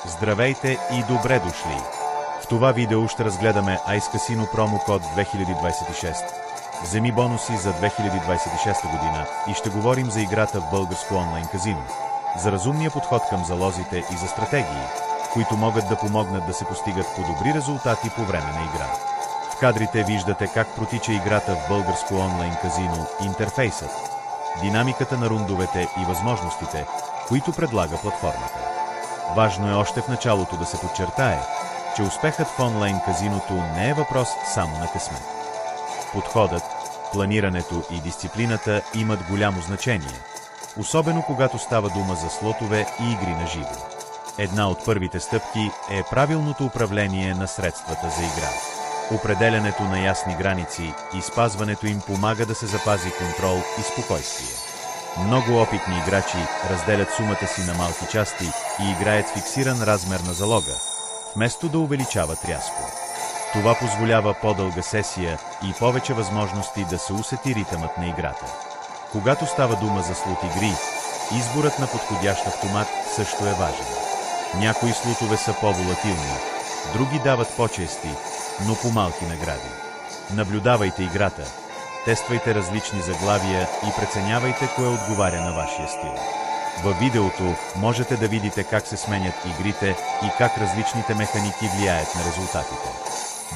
Здравейте и добре дошли! В това видео ще разгледаме iScasino промокод 2026. Вземи бонуси за 2026 година и ще говорим за играта в българско онлайн казино, за разумния подход към залозите и за стратегии, които могат да помогнат да се постигат по-добри резултати по време на игра. В кадрите виждате как протича играта в българско онлайн казино, интерфейсът, динамиката на рундовете и възможностите, които предлага платформата. Важно е още в началото да се подчертае, че успехът в онлайн казиното не е въпрос само на късмет. Подходът, планирането и дисциплината имат голямо значение, особено когато става дума за слотове и игри на живо. Една от първите стъпки е правилното управление на средствата за игра. Определянето на ясни граници и спазването им помага да се запази контрол и спокойствие. Много опитни играчи разделят сумата си на малки части и играят фиксиран размер на залога, вместо да увеличават рязко. Това позволява по-дълга сесия и повече възможности да се усети ритъмът на играта. Когато става дума за слот игри, изборът на подходящ автомат също е важен. Някои слотове са по-волатилни, други дават по-чести, но по-малки награди. Наблюдавайте играта, тествайте различни заглавия и преценявайте кое отговаря на вашия стил. Във видеото можете да видите как се сменят игрите и как различните механики влияят на резултатите.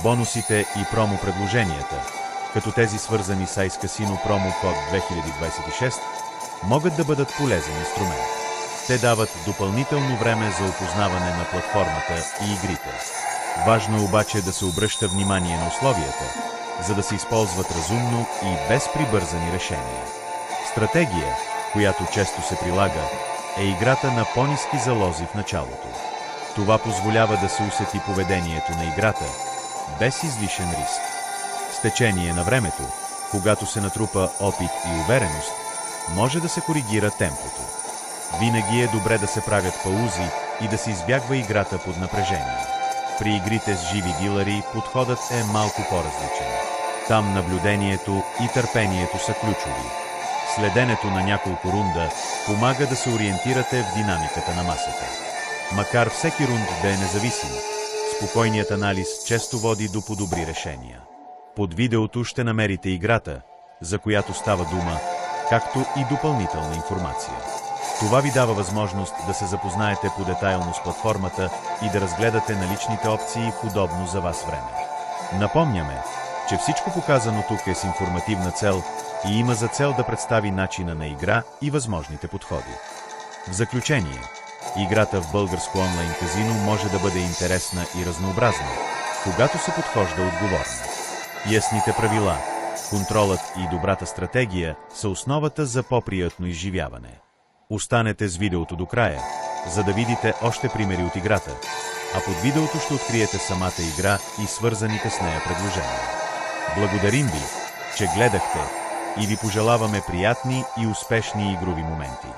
Бонусите и промо-предложенията, като тези свързани с iScasino промокод 2026, могат да бъдат полезен инструмент. Те дават допълнително време за опознаване на платформата и игрите. Важно е обаче да се обръща внимание на условията, за да се използват разумно и без прибързани решения. Стратегия, която често се прилага, е играта на по-ниски залози в началото. Това позволява да се усети поведението на играта, без излишен риск. С течение на времето, когато се натрупа опит и увереност, може да се коригира темпото. Винаги е добре да се правят паузи и да се избягва играта под напрежение. При игрите с живи дилъри подходът е малко по-различен. Там наблюдението и търпението са ключови. Следенето на няколко рунда помага да се ориентирате в динамиката на масата. Макар всеки рунд да е независим, спокойният анализ често води до по-добри решения. Под видеото ще намерите играта, за която става дума, както и допълнителна информация. Това ви дава възможност да се запознаете по-детайлно с платформата и да разгледате наличните опции в удобно за вас време. Напомняме, че всичко показано тук е с информативна цел и има за цел да представи начина на игра и възможните подходи. В заключение, играта в българско онлайн казино може да бъде интересна и разнообразна, когато се подхожда отговорно. Ясните правила, контролът и добрата стратегия са основата за по-приятно изживяване. Останете с видеото до края, за да видите още примери от играта, а под видеото ще откриете самата игра и свързаните с нея предложения. Благодарим ви, че гледахте и ви пожелаваме приятни и успешни игрови моменти.